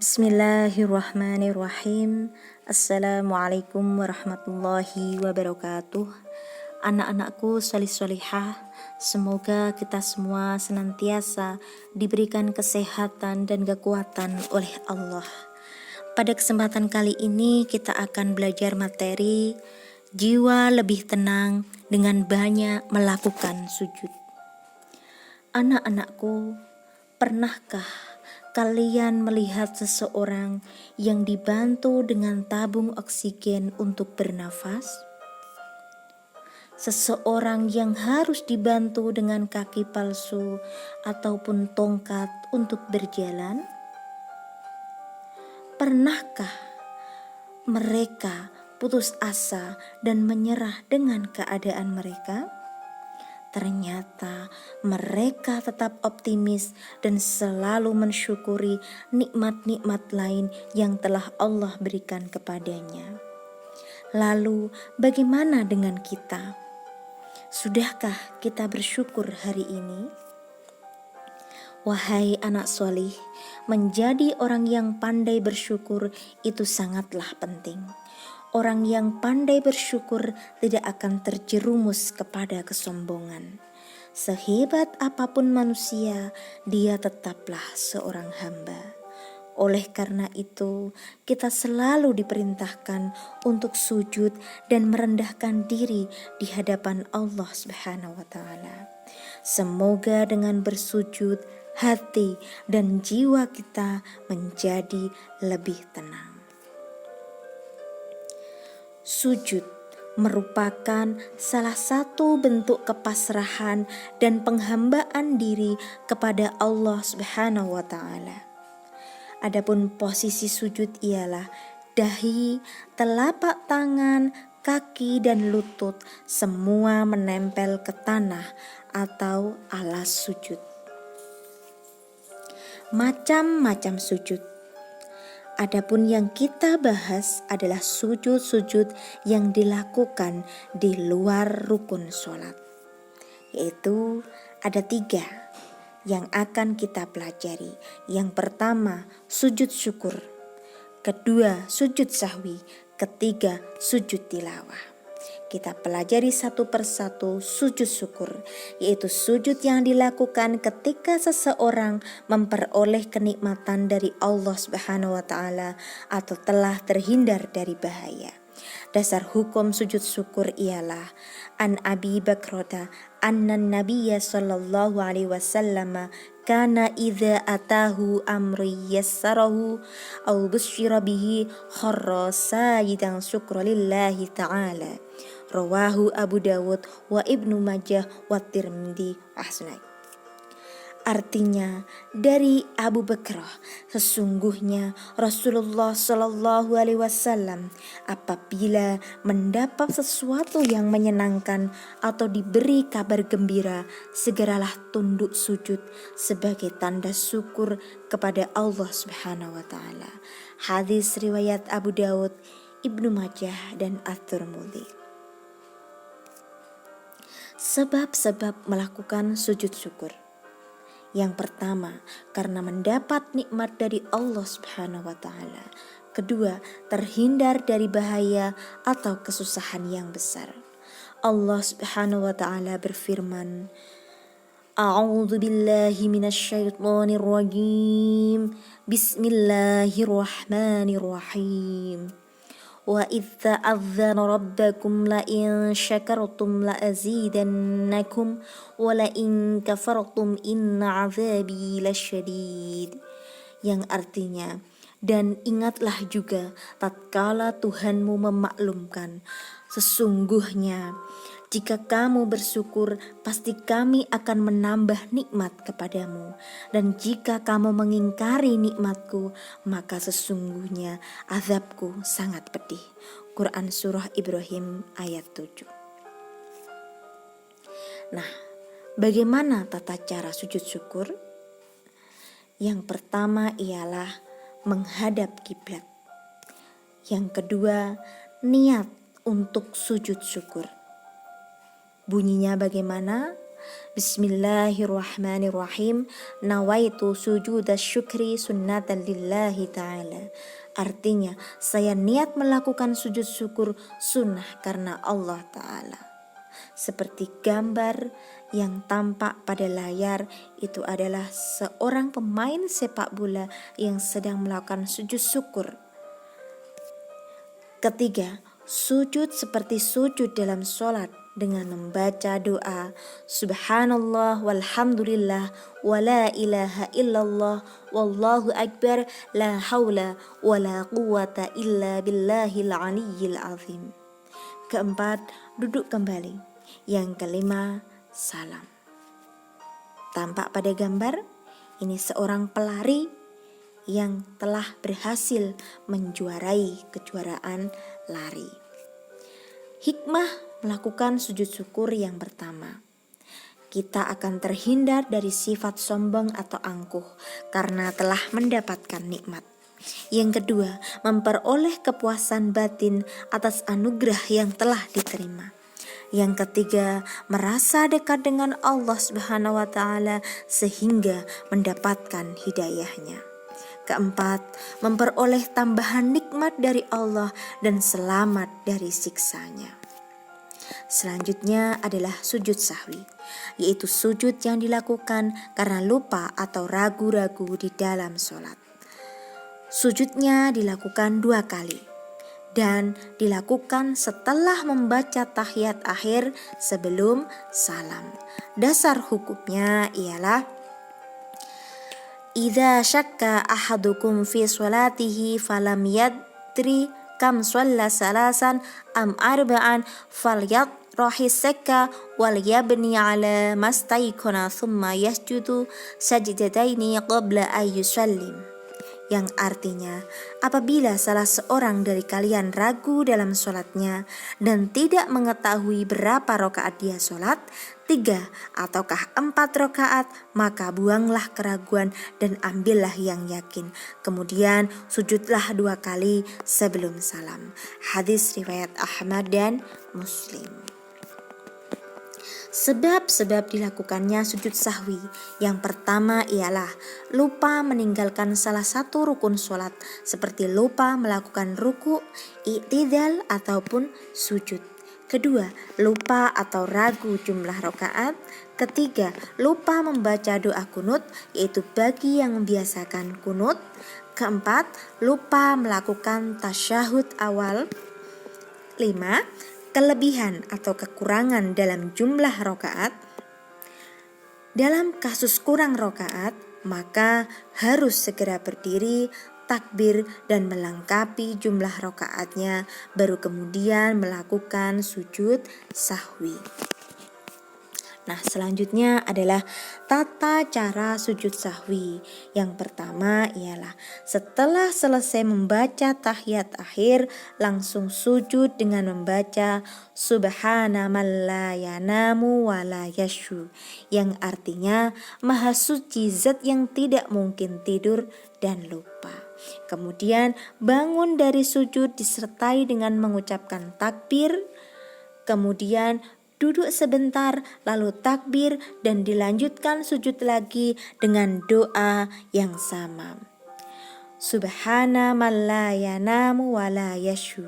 Bismillahirrahmanirrahim. Assalamualaikum warahmatullahi wabarakatuh. Anak-anakku solih-solihah, semoga kita semua senantiasa diberikan kesehatan dan kekuatan oleh Allah. Pada kesempatan kali ini kita akan belajar materi jiwa lebih tenang dengan banyak melakukan sujud. Anak-anakku, pernahkah kalian melihat seseorang yang dibantu dengan tabung oksigen untuk bernafas? Seseorang yang harus dibantu dengan kaki palsu ataupun tongkat untuk berjalan? Pernahkah mereka putus asa dan menyerah dengan keadaan mereka? Ternyata mereka tetap optimis dan selalu mensyukuri nikmat-nikmat lain yang telah Allah berikan kepadanya. Lalu bagaimana dengan kita? Sudahkah kita bersyukur hari ini? Wahai anak solih, menjadi orang yang pandai bersyukur itu sangatlah penting. Orang yang pandai bersyukur tidak akan terjerumus kepada kesombongan. Sehebat apapun manusia, dia tetaplah seorang hamba. Oleh karena itu, kita selalu diperintahkan untuk sujud dan merendahkan diri di hadapan Allah Subhanahu wa Ta'ala. Semoga dengan bersujud, hati dan jiwa kita menjadi lebih tenang. Sujud merupakan salah satu bentuk kepasrahan dan penghambaan diri kepada Allah Subhanahu wa Ta'ala. Adapun posisi sujud ialah dahi, telapak tangan, kaki dan lutut semua menempel ke tanah atau alas sujud. Macam-macam sujud. Adapun yang kita bahas adalah sujud-sujud yang dilakukan di luar rukun sholat. Yaitu ada 3 yang akan kita pelajari. Yang pertama, sujud syukur. Kedua, sujud sahwi. Ketiga, sujud tilawah. Kita pelajari satu persatu sujud syukur, yaitu sujud yang dilakukan ketika seseorang memperoleh kenikmatan dari Allah Subhanahu wa Ta'ala atau telah terhindar dari bahaya. Dasar hukum sujud syukur ialah an Abi Bakrata anna Nabiyya sallallahu alaihi wasallam kana idza atahu amri yassarahu aw busyira bihi kharra sajidan syukra lillahi ta'ala. Rawahu Abu Dawud wa Ibnu Majah wa Tirmidzi ahsanah. Artinya dari Abu Bakrah, sesungguhnya Rasulullah Shallallahu Alaihi Wasallam apabila mendapat sesuatu yang menyenangkan atau diberi kabar gembira, segeralah tunduk sujud sebagai tanda syukur kepada Allah Subhanahu Wa Taala. Hadis riwayat Abu Dawud, Ibnu Majah dan At-Tirmidzi. Sebab-sebab melakukan sujud syukur. Yang pertama, karena mendapat nikmat dari Allah Subhanahu wa Ta'ala. Kedua, terhindar dari bahaya atau kesusahan yang besar. Allah Subhanahu wa Ta'ala berfirman, A'udzu billahi minasyaitonir rajim. Bismillahirrahmanirrahim. Wa idz ta'adzana rabbakum la in syakartum la azidannakum wa la in kafartum inna 'adzabi lasyadid. Yang artinya, dan ingatlah juga tatkala Tuhanmu memaklumkan, sesungguhnya jika kamu bersyukur, pasti kami akan menambah nikmat kepadamu. Dan jika kamu mengingkari nikmatku, maka sesungguhnya azabku sangat pedih. Quran Surah Ibrahim ayat 7. Nah, bagaimana tata cara sujud syukur? Yang pertama ialah menghadap kiblat. Yang kedua, niat untuk sujud syukur. Bunyinya bagaimana? Bismillahirrahmanirrahim. Nawaitu sujudas syukri sunnatan lillahi ta'ala. Artinya, saya niat melakukan sujud syukur sunnah karena Allah Ta'ala. Seperti gambar yang tampak pada layar, itu adalah seorang pemain sepak bola yang sedang melakukan sujud syukur. Ketiga, sujud seperti sujud dalam sholat dengan membaca doa Subhanallah walhamdulillah wa la ilaha illallah wallahu akbar la haula wa la quwata illa billahil aliyyil azim. Keempat, duduk kembali. Yang kelima, salam. Tampak pada gambar, ini seorang pelari yang telah berhasil menjuarai kejuaraan lari. Hikmah melakukan sujud syukur yang pertama, kita akan terhindar dari sifat sombong atau angkuh karena telah mendapatkan nikmat. Yang kedua, memperoleh kepuasan batin atas anugerah yang telah diterima. Yang ketiga, merasa dekat dengan Allah Subhanahu wa Ta'ala sehingga mendapatkan hidayahnya. Keempat, memperoleh tambahan nikmat dari Allah dan selamat dari siksanya. Selanjutnya adalah sujud sahwi, yaitu sujud yang dilakukan karena lupa atau ragu-ragu di dalam sholat. Sujudnya dilakukan 2 kali dan dilakukan setelah membaca tahiyat akhir sebelum salam. Dasar hukumnya ialah idza syakka ahadukum fi sholatihi falam yadri kam shalla salasan am arba'an falyarhisaka wal yabni ala mastaykana thumma yasjudu sajdataini qabla ayyusallim. Yang artinya, apabila salah seorang dari kalian ragu dalam sholatnya dan tidak mengetahui berapa rakaat dia sholat, 3 ataukah 4 rakaat, maka buanglah keraguan dan ambillah yang yakin. Kemudian sujudlah 2 kali sebelum salam. Hadis riwayat Ahmad dan Muslim. Sebab-sebab dilakukannya sujud sahwi. Yang pertama ialah lupa meninggalkan salah satu rukun sholat, seperti lupa melakukan ruku, i'tidal ataupun sujud. Kedua, lupa atau ragu jumlah rakaat. Ketiga, lupa membaca doa kunut, yaitu bagi yang membiasakan kunut. Keempat, lupa melakukan tasyahud awal. 5. Kelebihan atau kekurangan dalam jumlah rakaat. Dalam kasus kurang rakaat, maka harus segera berdiri, takbir dan melengkapi jumlah rakaatnya, baru kemudian melakukan sujud sahwi. Nah, selanjutnya adalah tata cara sujud sahwi. Yang pertama ialah setelah selesai membaca tahiyat akhir, langsung sujud dengan membaca Subhana man la yanamu wa la yashu, yang artinya Maha Suci Zat yang tidak mungkin tidur dan lupa. Kemudian bangun dari sujud disertai dengan mengucapkan takbir, kemudian duduk sebentar, lalu takbir dan dilanjutkan sujud lagi dengan doa yang sama. Subhana man la yanamu wa la yashu.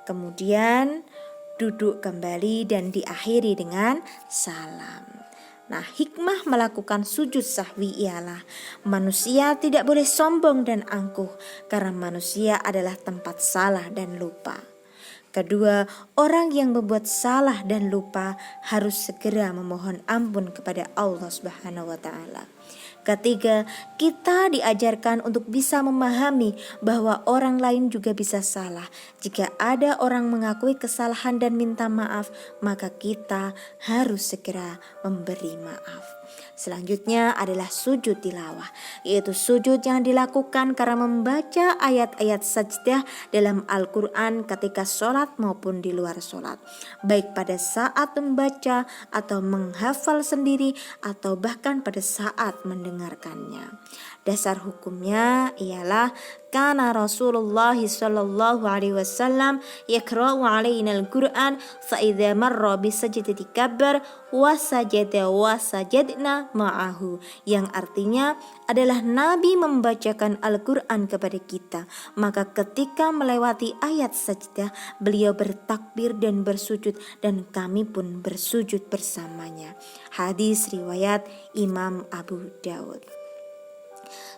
Kemudian duduk kembali dan diakhiri dengan salam. Nah, hikmah melakukan sujud sahwi ialah manusia tidak boleh sombong dan angkuh karena manusia adalah tempat salah dan lupa. Kedua, orang yang berbuat salah dan lupa harus segera memohon ampun kepada Allah Subhanahu wa Ta'ala. Ketiga, kita diajarkan untuk bisa memahami bahwa orang lain juga bisa salah. Jika ada orang mengakui kesalahan dan minta maaf, maka kita harus segera memberi maaf. Selanjutnya adalah sujud tilawah, yaitu sujud yang dilakukan karena membaca ayat-ayat sajdah dalam Al-Quran ketika sholat maupun di luar sholat, baik pada saat membaca atau menghafal sendiri atau bahkan pada saat mendengarkannya. Dasar hukumnya ialah kana Rasulullah sallallahu alaihi wasallam yaqra'u alaina al-Qur'an fa idza marra bi sajdati kabbar wa sajada wa sajadna ma'ahu, yang artinya adalah Nabi membacakan Al-Qur'an kepada kita, maka ketika melewati ayat sajdah beliau bertakbir dan bersujud dan kami pun bersujud bersamanya. Hadis riwayat Imam Abu Daud.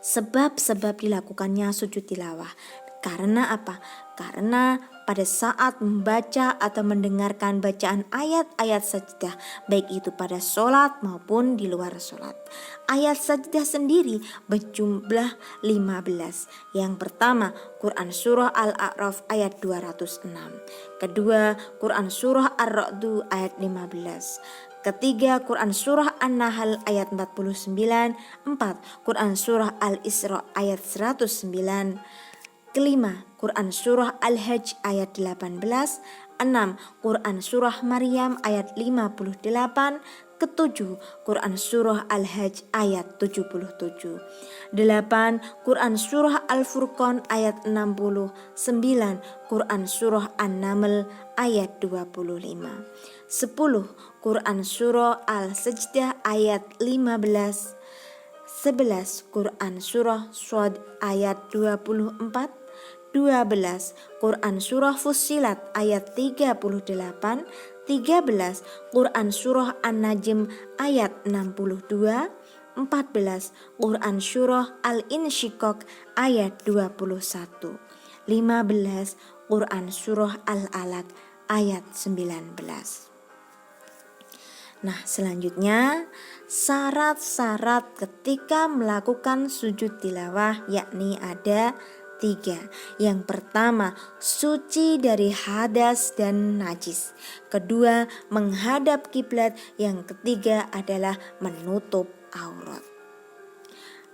Sebab-sebab dilakukannya sujud tilawah. Karena apa? Karena pada saat membaca atau mendengarkan bacaan ayat-ayat sajdah, baik itu pada sholat maupun di luar sholat. Ayat sajdah sendiri berjumlah 15. Yang pertama, Quran Surah Al-A'raf ayat 206. Kedua, Quran Surah Ar-Ra'd ayat 15. Ketiga, Quran Surah An-Nahl ayat 49. 4. Quran Surah Al-Isra ayat 109. Kelima, Quran Surah Al-Hajj ayat 18. 6. Quran Surah Maryam ayat 58. Ketujuh, Quran Surah Al-Hajj ayat 77. 8. Quran Surah Al-Furqan ayat 60. 9. Quran Surah An-Naml ayat 25. 10. Quran Surah Al-Sajdah ayat 15. 11. Quran Surah Shad ayat 24. 12. Quran Surah Fussilat ayat 38. 13. Quran Surah An-Najm ayat 62. 14. Quran Surah Al-Insyiqaq ayat 21. 15. Quran Surah Al-Alaq ayat 19. Nah, selanjutnya syarat-syarat ketika melakukan sujud tilawah yakni ada 3. Yang pertama, suci dari hadas dan najis. Kedua, menghadap kiblat. Yang ketiga adalah menutup aurat.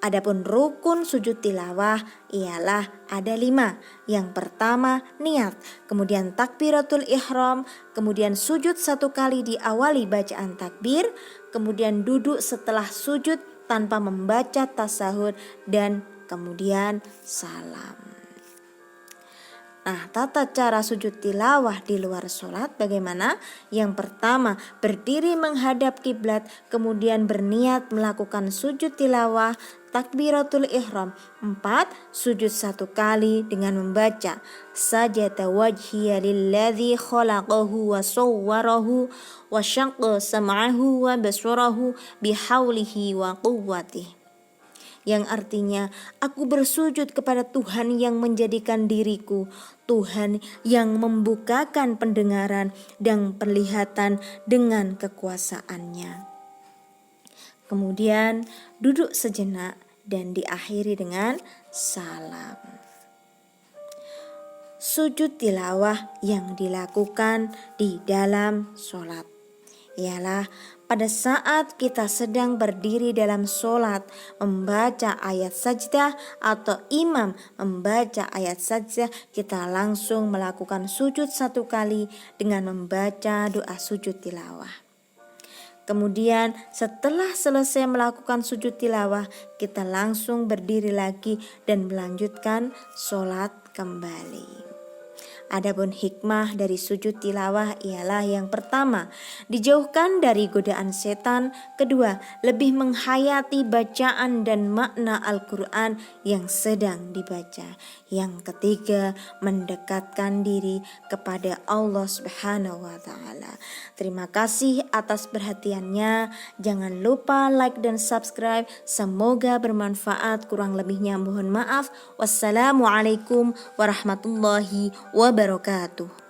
Adapun rukun sujud tilawah ialah ada 5. Yang pertama niat, kemudian takbiratul ihram, kemudian sujud 1 kali diawali bacaan takbir, kemudian duduk setelah sujud tanpa membaca tasahud, dan kemudian salam. Nah, tata cara sujud tilawah di luar sholat bagaimana? Yang pertama, berdiri menghadap kiblat, kemudian berniat melakukan sujud tilawah takbiratul ihram. 4. Sujud 1 kali dengan membaca sajada wajhiya lilladzi khalaqahu wa sawwarahu wa syaqqa sam'ahu wa basarahu bihaulihi wa quwwatihi, yang artinya aku bersujud kepada Tuhan yang menjadikan diriku, Tuhan yang membukakan pendengaran dan penglihatan dengan kekuasaannya. Kemudian duduk sejenak dan diakhiri dengan salam. Sujud tilawah yang dilakukan di dalam sholat ialah pada saat kita sedang berdiri dalam sholat membaca ayat sajdah atau imam membaca ayat sajdah, kita langsung melakukan sujud 1 kali dengan membaca doa sujud tilawah. Kemudian setelah selesai melakukan sujud tilawah, kita langsung berdiri lagi dan melanjutkan sholat kembali. Adapun hikmah dari sujud tilawah ialah yang pertama, dijauhkan dari godaan setan. Kedua, lebih menghayati bacaan dan makna Al-Quran yang sedang dibaca. Yang ketiga, mendekatkan diri kepada Allah Subhanahu wa Ta'ala. Terima kasih atas perhatiannya. Jangan lupa like dan subscribe. Semoga bermanfaat. Kurang lebihnya mohon maaf. Wassalamualaikum warahmatullahi wabarakatuh.